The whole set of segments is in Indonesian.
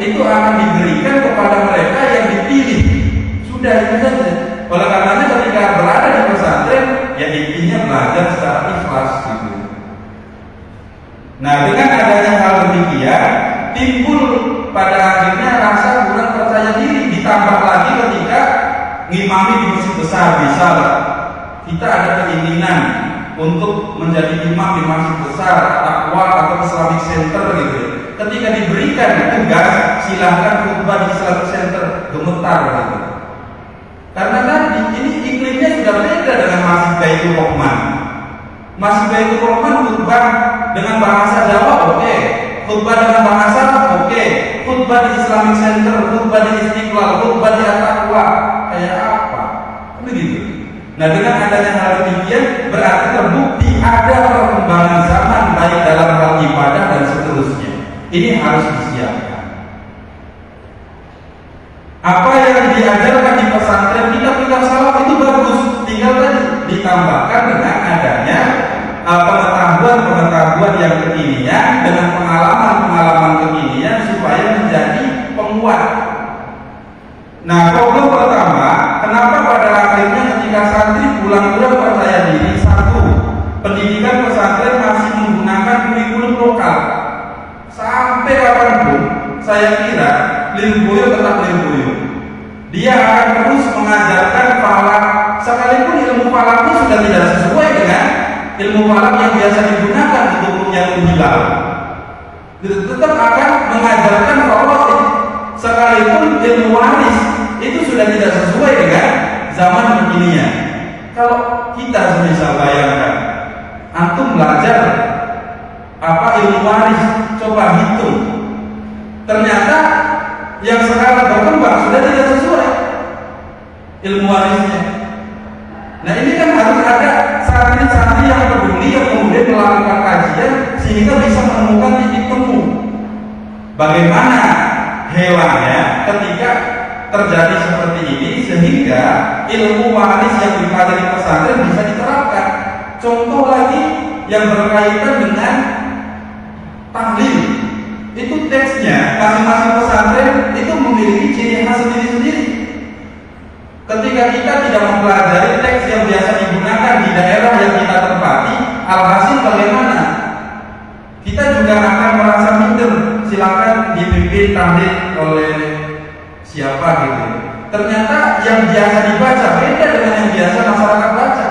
itu akan diberikan kepada mereka yang dipilih. Sudah itu saja. Oleh karenanya ketika berada di pesantren, ya intinya belajar secara ikhlas gitu. Nah, dengan adanya hal demikian, timbul pada akhirnya rasa kurang percaya diri. Ditambah lagi ketika ngimami di masjid besar, misalnya kita ada keinginan untuk menjadi imam di masjid besar, takwa atau Islamic Center gitu. Ketika diberikan tugas, silahkan khutbah di Islamic Center, gemetar gitu. Karena tadi ini iklimnya sudah beda dengan Masjid Baitur Rahman. Masjid Baitur Rahman khutbah dengan bahasa Jawa oke, khutbah dengan bahasa oke, khutbah di Islamic Center, khutbah di Istiqlal, khutbah di At-Taqwa, kayak apa? Begitu. Nah, dengan adanya hal demikian berarti terbukti ada perkembangan zaman baik dalam hal ibadah dan seterusnya. Ini harus disiapkan. Apa yang diajarkan di pesantren kitab-kitab salaf itu bagus, tinggal tadi ditambahkan dengan adanya pengetahuan yang kekinian dengan pengalaman kekinian supaya menjadi penguat. Nah, problem pertama, kenapa pada akhirnya ketika santri pulang-pulang percaya diri? Satu, pendidikan pesantren masih menggunakan kurikulum lokal. Sampai kapanpun saya kira Lirboyo tetap Lirboyo. Dia akan terus mengajarkan falak, sekalipun ilmu falaknya sudah tidak sesuai dengan ilmu falak yang biasa digunakan untuk menyatur hilal. Tetap akan mengajarkan bahwa sekalipun ilmu waris itu sudah tidak sesuai dengan zaman kekinian. Kalau kita bisa bayangkan, antum belajar ilmu waris, coba hitung. Ternyata yang sekarang berkembang sudah tidak sesuai ilmu warisnya. Nah, ini kan harus ada santri-santri yang peduli yang kemudian melakukan kajian sehingga bisa menemukan titik temu. Bagaimana hewannya ketika terjadi seperti ini sehingga ilmu waris yang dipelajari pesantren bisa diterapkan. Contoh lagi yang berkaitan dengan tahlil, itu teksnya masing-masing pesantren itu memiliki ciri khas sendiri-sendiri. Ketika kita tidak mempelajari teks yang biasa digunakan di daerah yang kita tempati, alhasil bagaimana? Kita juga akan merasa minder. Silakan dipimpin tahlil oleh siapa gitu. Ternyata yang biasa dibaca beda dengan yang biasa masyarakat baca.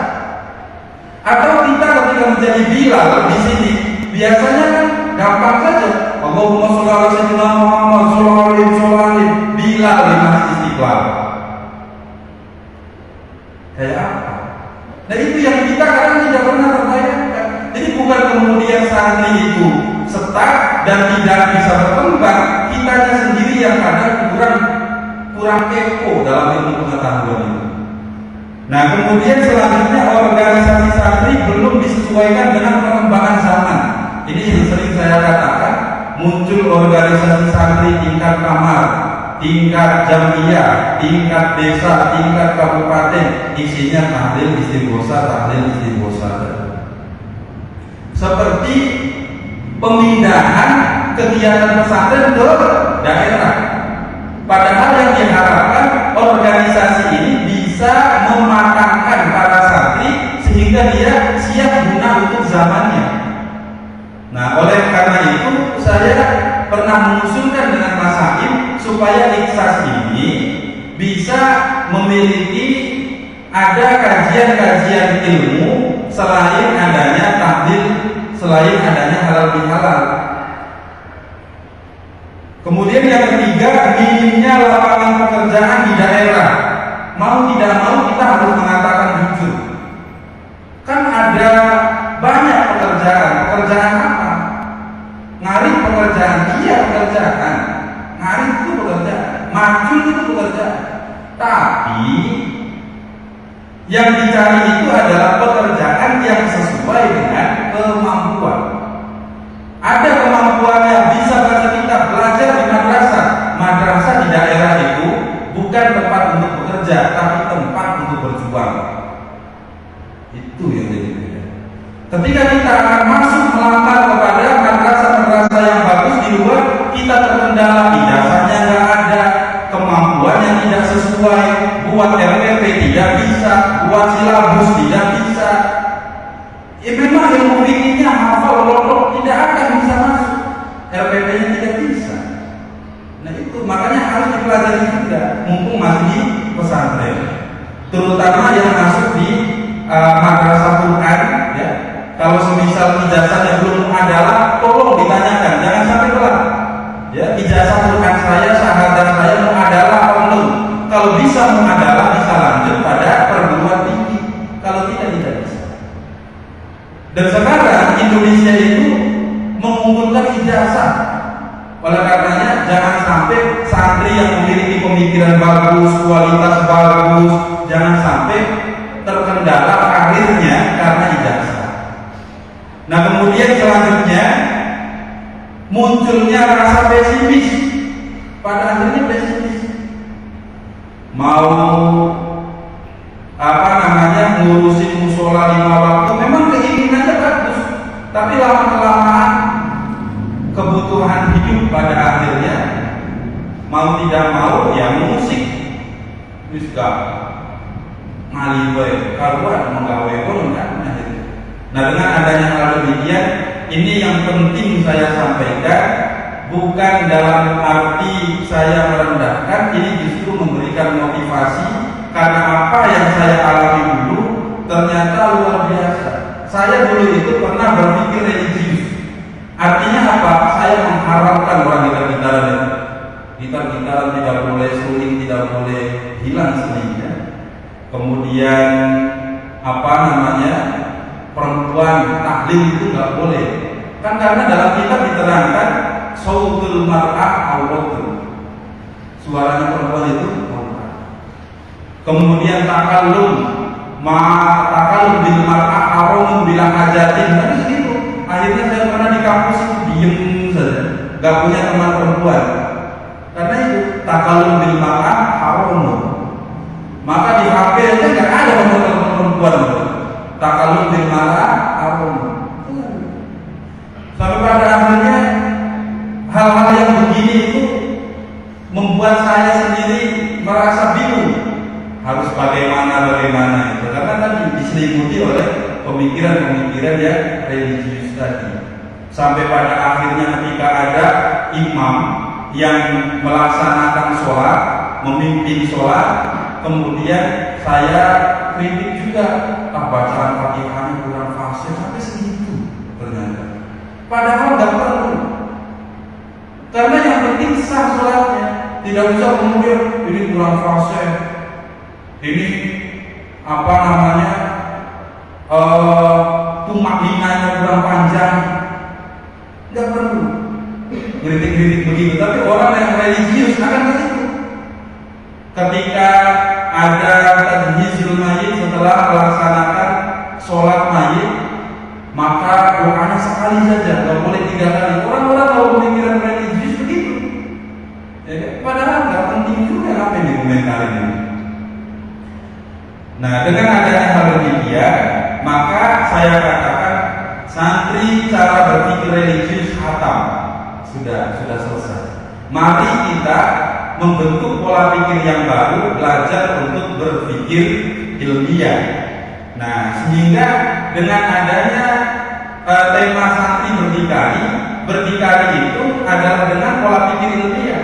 Atau kita ketika menjadi Bilal di sini, biasanya kan gampang saja. Allahumma sholli ala sayyidina Muhammad sallallahu alaihi wasallam, Bilal di Masjid Istiqlal. Kayak apa? Nah, itu yang kita kadang tidak pernah terbayangkan. Jadi bukan kemudian santri itu stuck dan tidak bisa berkembang, kitanya sendiri yang kadang kurang kepo dalam ilmu pengetahuan itu. Nah, kemudian selanjutnya organisasi santri belum disesuaikan dengan perkembangan zaman. Ini yang sering saya katakan, muncul organisasi santri tingkat kamar, tingkat jamiah, tingkat desa, tingkat kabupaten, isinya tahlil istighosa. Seperti pemindahan kegiatan pesantren ke daerah. Padahal yang diharapkan organisasi ini bisa mematangkan para santri sehingga dia siap guna untuk zamannya. Nah, oleh karena itu saya pernah mengusulkan dengan Mas Hakim supaya Ikhsas ini bisa memiliki ada kajian-kajian ilmu selain adanya tahlil, selain adanya halal bihalal. Kemudian yang ketiga, minimnya lapangan pekerjaan di daerah. Mau tidak mau kita harus mengatakan jujur. Kan ada banyak pekerjaan. Pekerjaan apa? Ngarit pekerjaan, iya pekerjaan. Ngarit itu pekerjaan, macul itu pekerjaan. Tapi yang dicari itu adalah pekerjaan yang sesuai dengan kemampuan. Ada kemampuannya, bisa baca kitab, belajar di madrasah. Madrasah di daerah itu bukan tempat untuk bekerja, tapi tempat untuk berjuang. Itu yang jadi beda. Ketika kita akan masuk melamar kepada madrasah-madrasah yang bagus di luar, kita terkendala ijazahnya sesuai, buat RPP tidak bisa, buat silabus tidak bisa. Memang ilmu fikihnya hafal lolok tidak akan bisa masuk, RPP-nya tidak bisa. Nah itu makanya harus dipelajari juga, mumpung masih di pesantren, terutama yang masuk di madrasah Quran ya. Kalau semisal ijazahnya belum adalah, tolong ditanyakan, jangan sampai telat. Ya, ijazah Quran saya, syahadat saya adalah atau belum? Kalau bisa adalah, bisa lanjut pada perguruan tinggi. Kalau tidak bisa. Dan sekarang Indonesia itu mengunggulkan ijazah. Oleh karenanya jangan sampai santri yang memiliki pemikiran bagus, kualitas bagus, jangan sampai terkendala karirnya karena ijazah. Nah kemudian selanjutnya munculnya rasa pesimis. Pada akhirnya pesimis, mau ngurusin musola 5 waktu, memang keinginannya bagus, tapi lama-kelamaan kebutuhan hidup pada akhirnya mau tidak mau ya musik wis gak ngaliwe karuan menggawe pun kan. Nah dengan adanya hal demikian, ini yang penting saya sampaikan, bukan dalam arti saya merendahkan, ini justru memberikan motivasi karena apa yang saya alami dulu ternyata luar biasa. Saya dulu itu pernah berpikir religius. Artinya apa? Saya mengharapkan orang gitar-gitaran tidak boleh, suling tidak boleh, hilang seninya. Kemudian perempuan tahlil itu nggak boleh, kan karena dalam kitab diterangkan sautul mar'ah auratun, suaranya perempuan itu aurat. Kemudian takallum bil mar'ah haramun bila hajatin, tapi begitu. Akhirnya saya pernah di kampus itu diem saja, nggak punya teman perempuan, karena itu takallum bil mar'ah haramun. Maka di HP aja nggak ada nomor telepon perempuan. Takallum bil mar'ah haramun. Sampai pada akhirnya hal-hal yang begini itu membuat saya sendiri merasa bingung harus bagaimana itu, karena tadi diselimuti oleh pemikiran-pemikiran yang religius tadi. Sampai pada akhirnya ketika ada imam yang melaksanakan sholat, memimpin sholat, kemudian saya kritik juga, bacaan Fatihahnya kurang fasih sampai segitu ternyata. Padahal nggak perlu, karena yang penting sah sholatnya. Tidak usah kemudian ini kurang fasih, ini tumak linanya kurang panjang, nggak perlu kritik-kritik begitu. Tapi orang yang religius akan begitu. Ketika ada tajhizul mayit, setelah melaksanakan sholat mayit, maka doanya sekali saja, nggak boleh 3 kali. Orang-orang tahu pemikiran religius begitu, ya, padahal nggak penting juga apa yang dikomentarin ini. Nah dengan adanya hal demikian, maka saya katakan santri cara berpikir religius khatam, sudah selesai. Mari kita membentuk pola pikir yang baru, belajar untuk berpikir ilmiah. Nah, sehingga dengan adanya tema santri berdikari itu adalah dengan pola pikir ilmiah.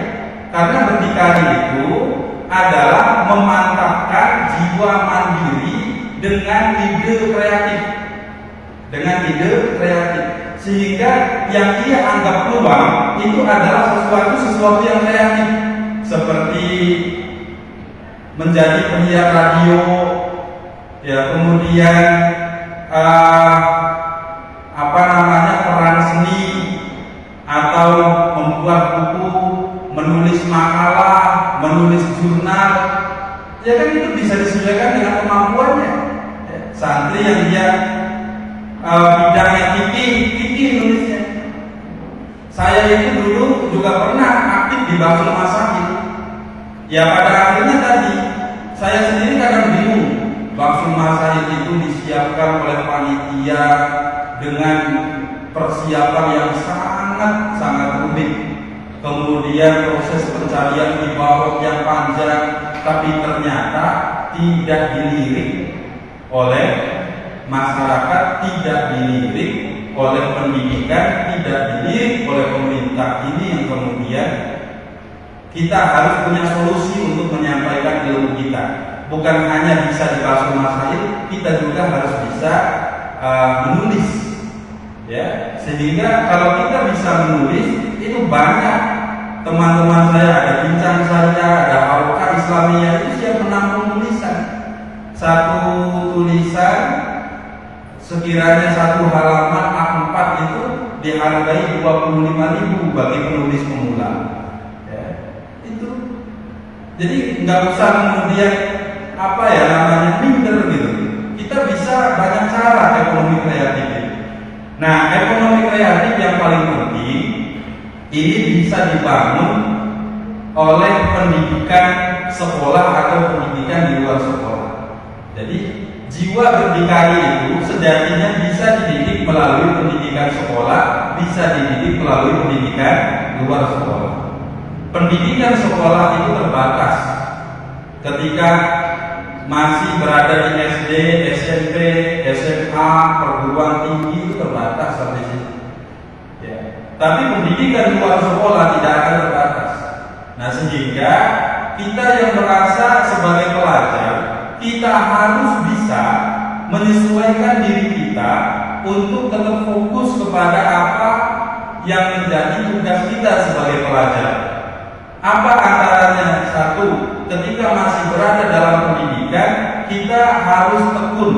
Karena berdikari itu adalah memantapkan jiwa mandiri dengan ide kreatif. Sehingga yang ia anggap peluang itu adalah sesuatu yang kreatif, seperti menjadi penyiar radio, ya, kemudian peran seni, atau membuat buku, menulis makalah, menulis jurnal, ya kan itu bisa disesuaikan dengan kemampuannya. Ya, santri yang dia bidangnya fikih nulisnya. Saya itu dulu juga pernah aktif di Baitul Masail. Ya pada akhirnya tadi saya sendiri kadang bingung. Baitul Masail itu disiapkan oleh panitia dengan persiapan yang sangat rumit. Kemudian proses pencarian di bawah yang panjang. tapi ternyata tidak dilirik oleh masyarakat, tidak dilirik oleh pendidikan, tidak dilirik oleh pemerintah. Ini yang kemudian kita harus punya solusi untuk menyampaikan ilmu kita. Bukan hanya bisa di kelas masail, kita juga harus bisa menulis, ya. Sehingga kalau kita bisa menulis, itu banyak teman-teman saya, ada bincang saya, ada halqa Islamiyah itu siap menampung tulisan. Satu tulisan sekiranya satu halaman A4 itu dihargai 25.000 bagi penulis pemula. Ya, itu. Jadi nggak usah kemudian minder gitu. Kita bisa banyak cara ekonomi kreatif. Nah, ekonomi kreatif yang paling penting ini bisa dibangun oleh pendidikan sekolah atau pendidikan di luar sekolah. Jadi jiwa berdikari itu sejatinya bisa dididik melalui pendidikan sekolah, bisa dididik melalui pendidikan luar sekolah. Pendidikan sekolah itu terbatas. Ketika masih berada di SD, SMP, SMA, perguruan tinggi itu terbatas sampai situ. Ya. Tapi pendidikan luar sekolah tidak akan terbatas. Nah, sehingga kita yang merasa sebagai pelajar, kita harus bisa menyesuaikan diri kita untuk tetap fokus kepada apa yang menjadi tugas kita sebagai pelajar. Apa antaranya? Satu, ketika masih berada dalam pendidikan, kita harus tekun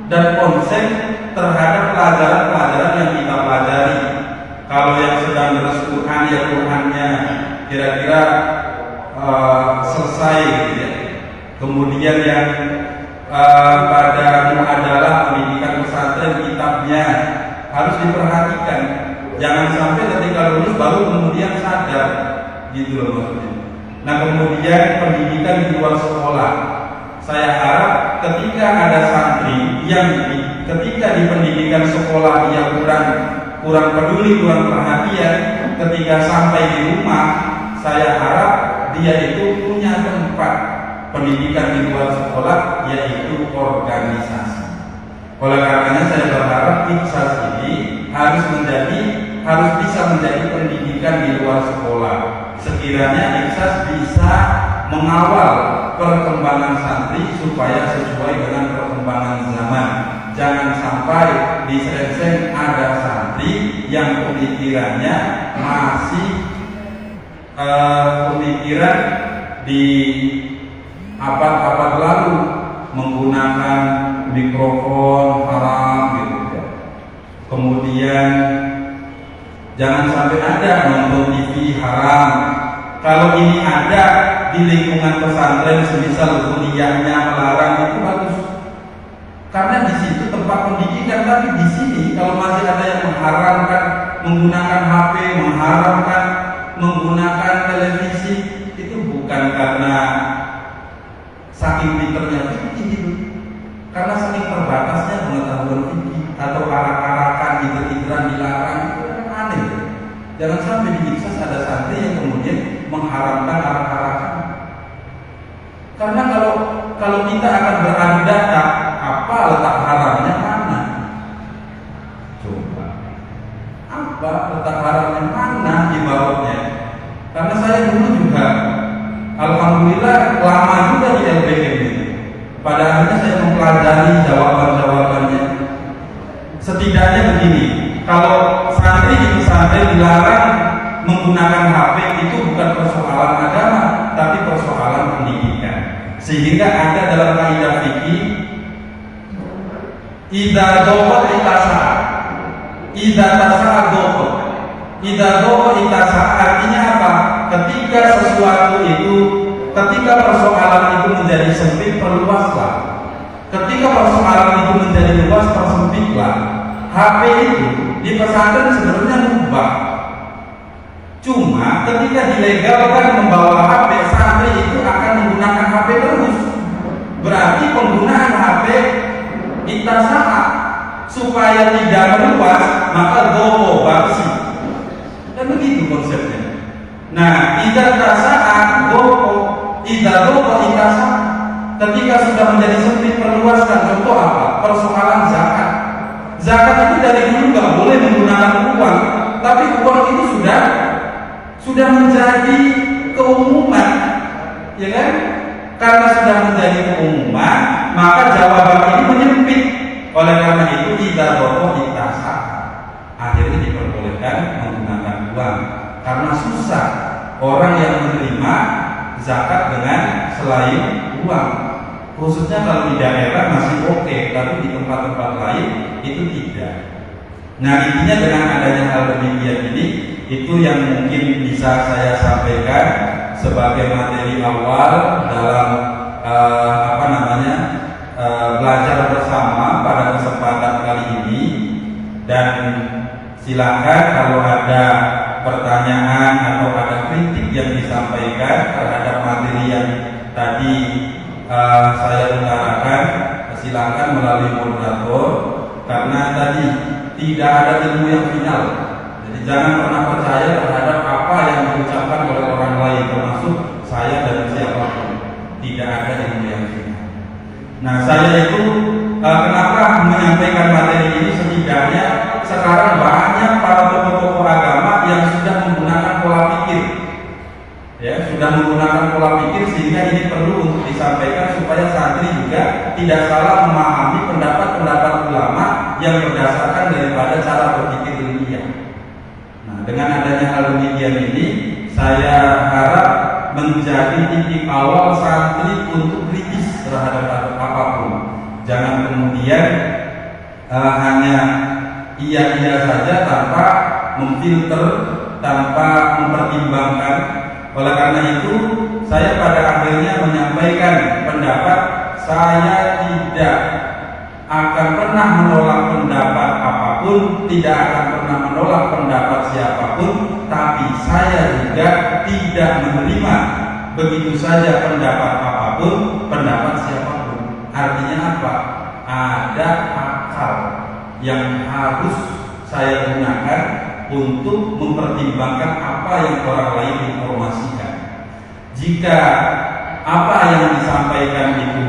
dan konsen terhadap pelajaran-pelajaran yang kita pelajari. Kalau yang sedang terus Quran, ya Qurannya kira-kira selesai gitu ya. Kemudian yang pada adalah pendidikan pesantren, kitabnya harus diperhatikan. Jangan sampai ketika lulus baru kemudian sadar, gitu loh maksudnya. Nah, kemudian pendidikan di luar sekolah. Saya harap ketika ada santri yang ketika di pendidikan sekolah dia kurang peduli, kurang perhatian, ketika sampai di rumah, saya harap dia itu punya tempat pendidikan di luar sekolah, yaitu organisasi. Oleh karenanya saya berharap Ikhsas ini harus bisa menjadi pendidikan di luar sekolah. Sekiranya Ikhsas bisa mengawal perkembangan santri supaya sesuai dengan perkembangan zaman. Jangan sampai di Srenseng ada santri yang pemikirannya masih pemikiran di abad-abad lalu, menggunakan mikrofon haram gitu ya. Kemudian jangan sampai ada nonton TV haram. Kalau ini ada di lingkungan pesantren, semisal kuliahnya melarang, itu bagus. Karena di situ tempat pendidikan, tapi di sini kalau masih ada yang mengharamkan menggunakan HP, mengharamkan menggunakan televisi, itu bukan karena saking pinternya fikih itu, karena saking terbatasnya pengetahuan fikih atau arak-arakan, iter-iteran dilarang, itu kan aneh. Jangan sampai di Ikhsas ada santri yang kemudian mengharamkan arak-arakan. Karena kalau kita akan beradu data, apa letak haramnya mana? Coba, apa letak haramnya mana ibaratnya? Karena saya dulu juga, alhamdulillah lama juga di LBM ini. Pada akhirnya saya mempelajari jawaban-jawabannya. Setidaknya begini, kalau santri di pesantren dilarang menggunakan HP, itu bukan persoalan agama, tapi persoalan pendidikan. Sehingga ada dalam kaidah fikih, idza dhawat itasa, idza tasa'a dhawat. Idza dhawat itasa artinya apa? Ketika sesuatu itu, ketika persoalan itu menjadi sempit, perluaslah. Ketika persoalan itu menjadi luas, persempitlah. HP itu di pesantren sebenarnya mubah. Cuma ketika dilegalkan membawa HP, santri itu akan menggunakan HP terus. Berarti penggunaan HP itasa'a supaya tidak meluas, maka dobo basi. Dan begitu konsepnya. Nah, tidak tasa'a dobo idza dhaqa itasa. Ketika sudah menjadi sempit, perluaskan. Contoh apa? Persoalan zakat. Zakat itu dari dulu nggak boleh menggunakan uang, tapi uang itu sudah menjadi keumuman, ya kan? Karena sudah menjadi keumuman, maka jawaban ini menyempit. Oleh karena itu idza dhaqa itasa, akhirnya diperbolehkan menggunakan uang, karena susah orang yang menerima zakat dengan selain uang. Khususnya kalau di daerah masih oke, tapi di tempat-tempat lain itu tidak. Nah, intinya dengan adanya hal demikian ini, itu yang mungkin bisa saya sampaikan sebagai materi awal dalam belajar bersama pada kesempatan kali ini. Dan silakan kalau ada pertanyaan atau ada kritik yang disampaikan terhadap materi yang tadi saya utarakan, silakan melalui moderator, karena tadi tidak ada ilmu yang final. Jadi jangan pernah percaya terhadap apa yang diucapkan oleh orang lain, termasuk saya dan siapapun. Tidak ada ilmu yang final. Nah, saya itu kenapa menyampaikan materi ini, setidaknya sekarang banyak para tokoh-tokoh agama yang sudah menggunakan pola pikir, ya, sudah menggunakan pola pikir, sehingga ini perlu untuk disampaikan supaya santri juga tidak salah memahami pendapat-pendapat ulama yang berdasarkan daripada cara berpikir ilmiah. Nah, dengan adanya hal demikian ini, saya harap menjadi titik awal santri untuk kritis terhadap apapun. Jangan kemudian hanya iya-iya saja tanpa memfilter, tanpa mempertimbangkan. Oleh karena itu, saya pada akhirnya menyampaikan pendapat saya tidak akan pernah menolak pendapat apapun, tidak akan pernah menolak pendapat siapapun, tapi saya juga tidak menerima begitu saja pendapat apapun, pendapat siapapun. Artinya apa? Ada akal yang harus saya gunakan untuk mempertimbangkan apa yang orang lain informasikan. Jika apa yang disampaikan itu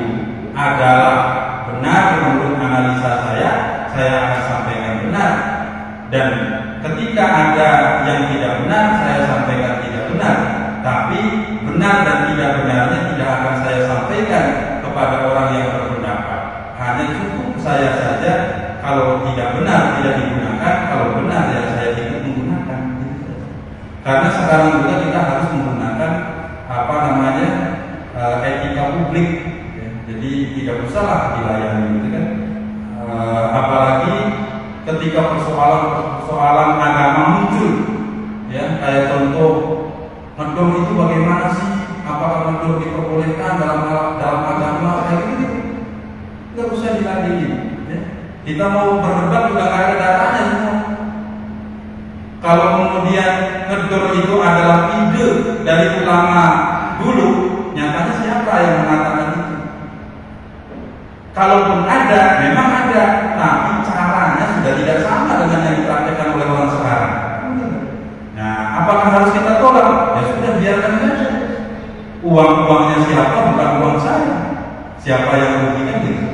adalah benar menurut analisa saya akan sampaikan benar. Dan ketika ada yang tidak benar, saya sampaikan tidak benar. Tapi benar dan tidak benarnya tidak akan saya sampaikan kepada orang yang berpendapat. Hanya cukup saya saja, kalau tidak benar tidak digunakan, kalau benar ya saya ikut menggunakan. Karena sekarang juga kita harus menggunakan etika publik, ya. Jadi tidak usahlah dilayani, gitu kan. Apalagi ketika persoalan agama muncul, ya, kayak contoh ngedom itu bagaimana sih? Apakah ngedom diperbolehkan dalam agama? Kayak gitu, nggak usah diladenin. Ya. Kita mau berdebat juga nggak ada datanya semua. Kalau kemudian ngedom itu adalah ide dari ulama dulu, nyatanya siapa yang mengatakan itu? Kalaupun ada, memang ada, tapi caranya sudah tidak sama dengan yang dipraktekkan oleh orang sekarang. Nah, apakah harus kita tolak? Ya sudah, biarkan saja. Uang-uangnya siapa, bukan uang saya. Siapa yang rugikan gitu.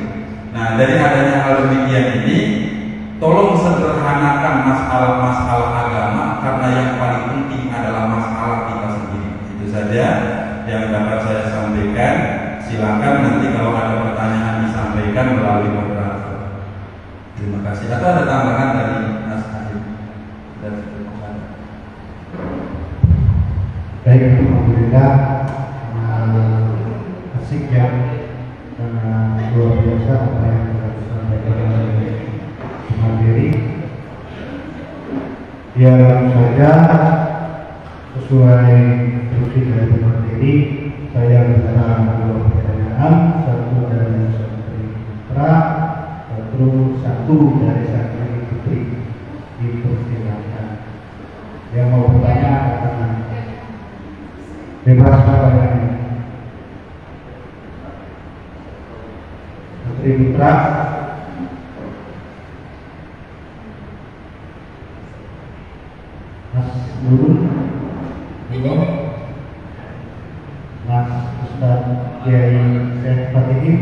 Nah, dari adanya hal demikian ini, tolong sederhanakan masalah-masalah agama, karena yang paling penting adalah masalah kita sendiri. Itu saja yang dapat saya sampaikan. Silakan nanti kalau ada pertanyaan disampaikan melalui moderator. Terima kasih. Atau ada tambahan dari Mas Adil? Baik, alhamdulillah, asik ya, luar biasa apa yang telah disampaikan oleh materi. Ya, saja sesuai instruksi dari materi, saya bicara dua pertanyaan, satu dari Santri Putra, satu dari Santri Putri. Dipersilakan. Yang mau bertanya akan bebas pertanyaannya. Santri Putra. Mas Nurul, Mas Ustaz Kiai Syekh Fatih.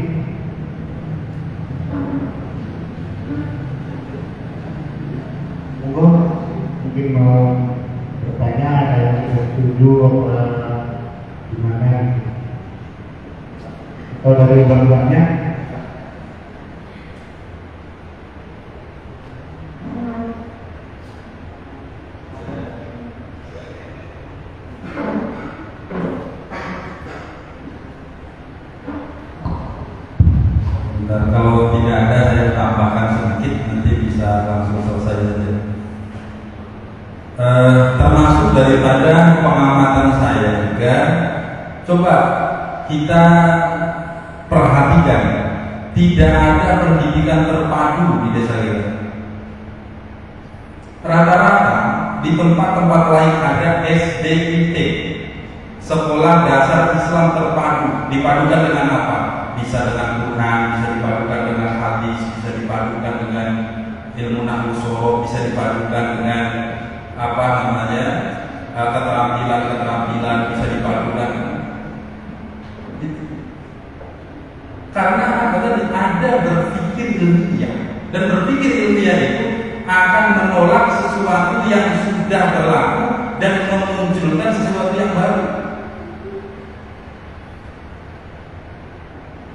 Monggo, mungkin mau bertanya, ada yang tidak setuju apa gimana gitu. Atau dari bantuannya. Dan kalau tidak ada, saya tambahkan sedikit, nanti bisa langsung selesai saja. Termasuk daripada pengamatan saya juga, coba kita perhatikan, tidak ada pendidikan terpadu di desa kita. Rata-rata di tempat-tempat lain ada SDIT, Sekolah Dasar Islam Terpadu. Dipadukan dengan apa? Bisa dengan Quran, bisa dipadukan dengan hadis, bisa dipadukan dengan ilmu nahwu sorof, bisa dipadukan dengan keterampilan, bisa dipadukan. Karena ada berpikir ilmiah, dan berpikir ilmiah itu akan menolak sesuatu yang sudah berlaku dan memunculkan sesuatu yang baru.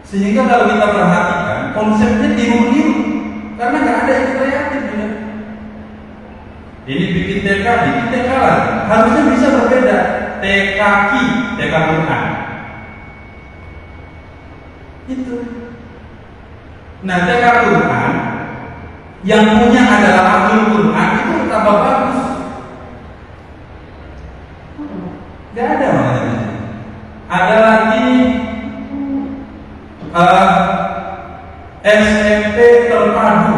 Sehingga kalau kita perhatikan, konsepnya tiru-tiru, karena nggak ada yang kreatif juga. Ini bikin TK lagi, harusnya bisa berbeda. TK Quran. Itu. Nah, TK Quran yang punya adalah Ahlul Quran itu tambah bagus. Gak ada makanya. Ada lagi SMP terpadu,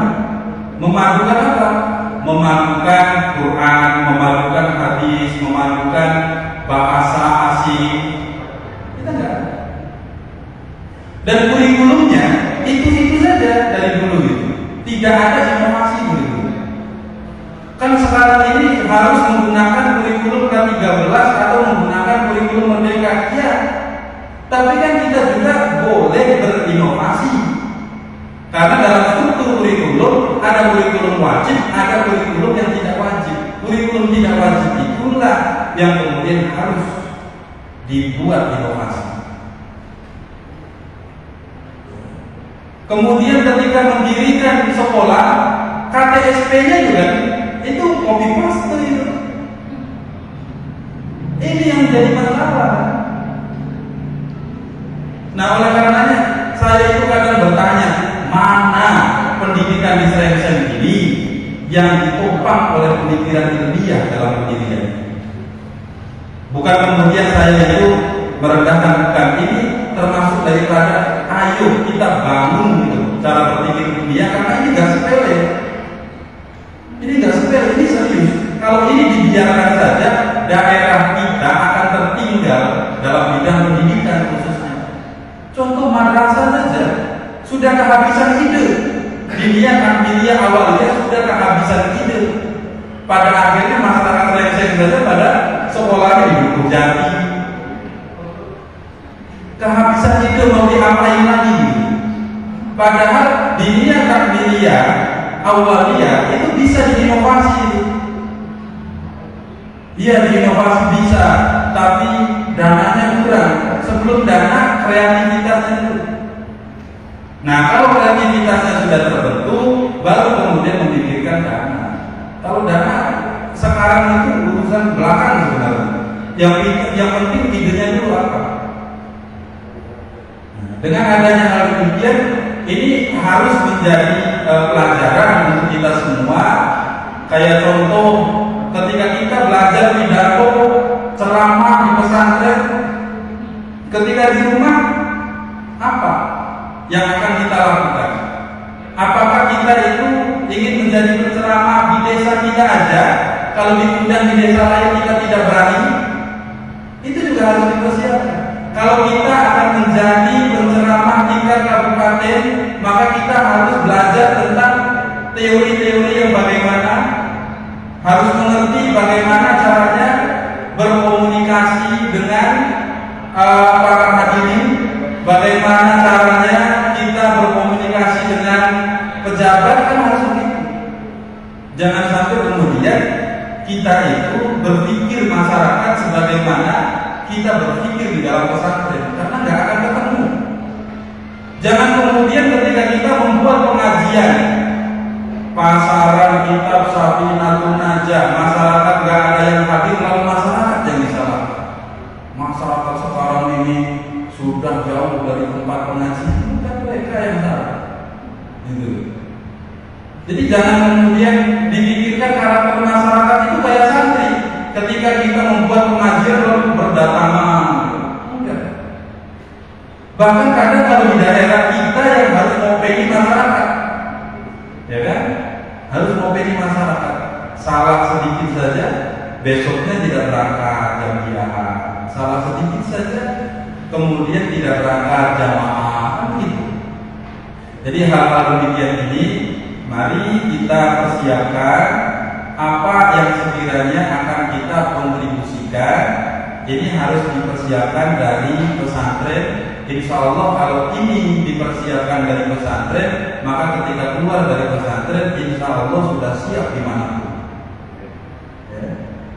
memadukan apa? Memadukan Quran, memadukan hadis, memadukan bahasa asing. Kita enggak ada. Dan kurikulumnya itu saja dari dulu itu. Tidak ada inovasi kurikulum. Kan sekarang ini harus menggunakan kurikulum K13 atau menggunakan kurikulum Merdeka. Ya, tapi kan kita juga boleh berinovasi. Karena dalam struktur kurikulum ada kurikulum wajib, ada kurikulum yang tidak wajib. Kurikulum tidak wajib itulah yang kemudian harus dibuat inovasi. Kemudian ketika mendirikan sekolah, KTSP-nya juga itu copy paste itu. Ini yang jadi masalah. Nah, oleh karenanya saya itu kadang bertanya, mana pendidikan di Srengseng ini yang ditopang oleh pemikiran ilmiah dalam pendidikan? Bukan kemudian saya itu merendahkan, bukan. Ini termasuk daripada ayo kita bangun gitu, cara berpikir ilmiah, karena ini nggak sepele. Ini nggak sepele, ini serius. Kalau ini dibiarkan saja, daerah kita akan tertinggal dalam bidang pendidikan khususnya. Contoh madrasah saja sudah kehabisan ide. Dunia awalnya sudah kehabisan ide. Pada akhirnya masyarakat Srengseng saja pada sekolahnya di Dukuh Jati. Kehabisan ide mau diapain lagi? Padahal dunia awalnya itu bisa diinovasi. Iya, diinovasi bisa, tapi dananya kurang. Sebelum dana, kreativitasnya dulu. Nah, kalau kreativitasnya sudah terbentuk, baru kemudian memikirkan dana. Kalau dana sekarang itu urusan belakang sebenarnya. Yang penting idenya dulu apa? Nah, dengan adanya hal demikian, ini harus menjadi pelajaran untuk kita semua. Kayak contoh, ketika kita belajar pidato, ceramah di pesantren, ketika di rumah apa yang akan kita lakukan? Apakah kita itu ingin menjadi penceramah di desa kita aja? Kalau diundang di desa lain kita tidak berani? Itu juga harus dipersiapkan. Kalau kita akan menjadi penceramah tingkat kabupaten, maka kita harus belajar tentang teori-teori yang bagaimana, harus mengerti bagaimana caranya berkomunikasi dengan para hadirin, bagaimana caranya kita berkomunikasi dengan pejabat kan harus begitu. Jangan sampai kemudian kita itu berpikir masyarakat sebagaimana kita berpikir di dalam pesantren, karena nggak akan ketemu. Jangan kemudian ketika kita membuat pengajian, pasaran kitab Safinatun Najah, masyarakat nggak ada yang hadir, lalu masyarakat yang disalahkan. Masyarakat sekarang ini sudah jauh dari tempat pengajian, bukan mereka yang salah. Gitu. Jadi jangan kemudian dipikirkan karakter masyarakat itu kayak santri. Ketika kita membuat pengajian lalu berdatangan, enggak. Bahkan kadang kalau di daerah kita yang harus ngopeni masyarakat, ya kan? Harus ngopeni masyarakat. Salah sedikit saja, besoknya tidak berangkat jamiah. Salah sedikit saja, kemudian tidak berangkat jamaah, gitu. Jadi hal-hal demikian ini, mari kita persiapkan apa yang sekiranya akan kita kontribusikan. Ini harus dipersiapkan dari pesantren. Insya Allah kalau ini dipersiapkan dari pesantren, maka ketika keluar dari pesantren, insya Allah sudah siap dimanapun. Ya.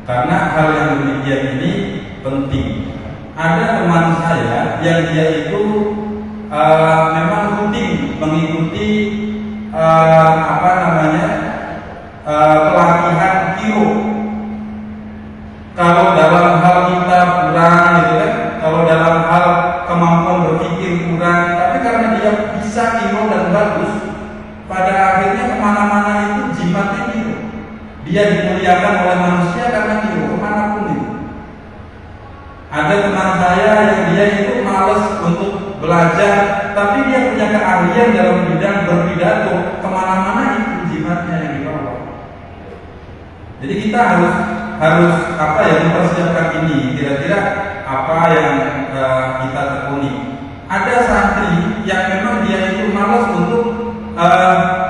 Karena hal yang demikian ini penting. Ada teman saya yang dia itu memang rutin mengikuti pelatihan kiro. Kalau dalam hal kita kurang, gitu kan? Kalau dalam hal kemampuan berpikir kurang, tapi karena dia bisa kiro dan bagus, pada akhirnya kemana-mana itu jimatnya kiro. Dia dimuliakan oleh manusia karena kiro, kemanapun itu. Ada teman saya yang dia itu malas untuk belajar, tapi dia punya keahlian dalam bidang berpidato, kemana-mana itu jimatnya yang dibawa. Jadi kita harus mempersiapkan ini. Kira-kira apa yang kita tekuni. Ada santri yang memang dia itu malas untuk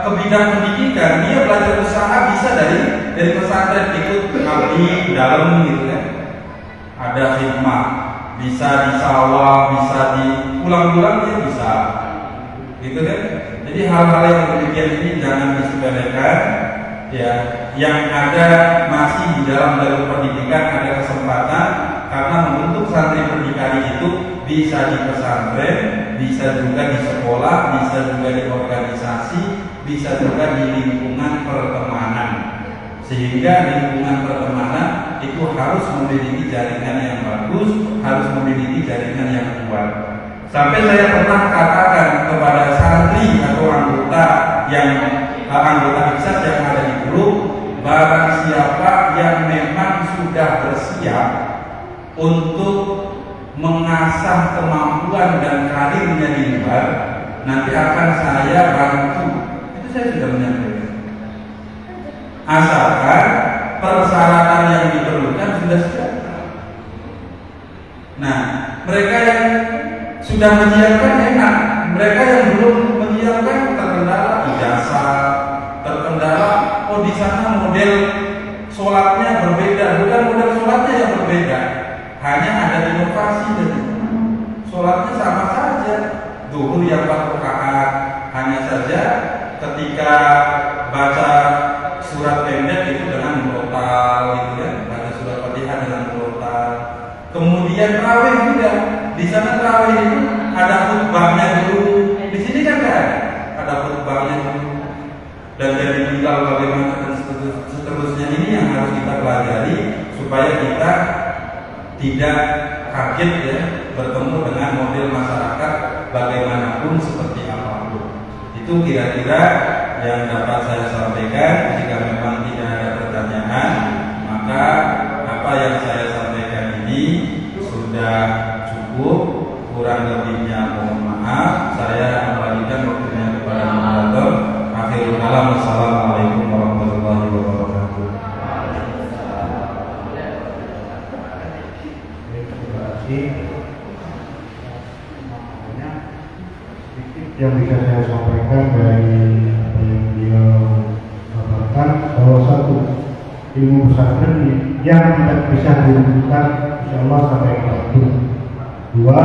ke bidang pendidikan, dia belajar usaha bisa dari pesantren, ikut abdi dalam gitu kan. Ada hikmah, bisa di sawah, bisa di pulang-pulang dia bisa, gitu kan? Jadi hal-hal yang demikian ini jangan disepelekan, ya. Yang ada masih di dalam jalur pendidikan ada kesempatan, karena membentuk santri berdikari itu bisa di pesantren, bisa juga di sekolah, bisa juga di organisasi, bisa juga di lingkungan pertemanan. Sehingga lingkungan pertemanan itu harus memiliki jaringan yang bagus, harus memiliki jaringan yang kuat. Sampai saya pernah katakan kepada santri atau anggota IKSAS yang ada di grup, barang siapa yang memang sudah bersiap untuk mengasah kemampuan dan karirnya di luar, nanti akan saya bantu. Itu saya sudah menyampaikan. Asalkan persyaratan yang diperlukan sudah siap. Nah, mereka yang sudah menyiapkan enak, mereka yang belum menyiapkan terkendala ijazah, terkendala di sana model sholatnya berbeda, bukan model sholatnya yang berbeda, hanya ada inovasi dari sholatnya sama saja, zuhur yang 4 rakaat, hanya saja ketika baca surat pendek itu dengan murotal, gitu kan, baca surat Fatihah dengan murotal. Kemudian tarawih juga, di sana tarawih itu ada khutbahnya dulu, di sini kan kan ada khutbahnya dulu. Dan dari tinggal bagaimana dan seterusnya ini yang harus kita pelajari supaya kita tidak kaget ya bertemu dengan model masyarakat bagaimanapun seperti apapun. Itu kira-kira yang dapat saya sampaikan. Jika memang tidak ada pertanyaan, maka apa yang saya sampaikan ini sudah cukup. Kurang lebihnya mohon maaf. Saya kembalikan waktunya kepada moderator. Akhirul kalam, wassalamualaikum warahmatullahi wabarakatuh. Terima kasih. Yang bisa saya sampaikan dari apa yang dia katakan, bahwa satu, ilmu pesantren yang tidak bisa dilakukan insya Allah sampai waktu. Dua,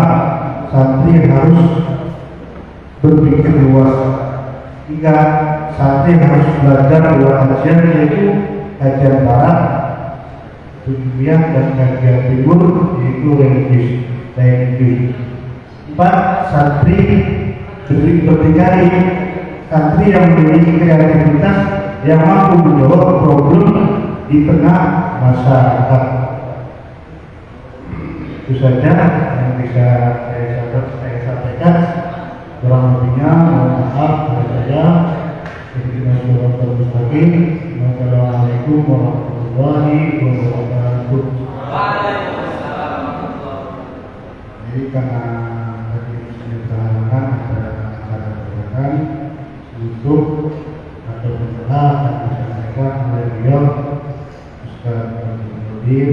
santri harus berpikir luas. Tiga, santri harus belajar dua kajian, yaitu kajian barat dunia dan kajian timur, yaitu religius. Empat, santri berdikari, santri yang memiliki kreativitas yang mampu menjawab problem di tengah masyarakat. Itu saja yang bisa saya sampaikan. Kurang lebihnya mohon maaf kepada saya. Wassalamualaikum warahmatullahi wabarakatuh. Jadi karena tadi sudah berhalangan ada acara kegiatan untuk atau berusaha akan disampaikan oleh beliau Ustaz Abdul Qadir.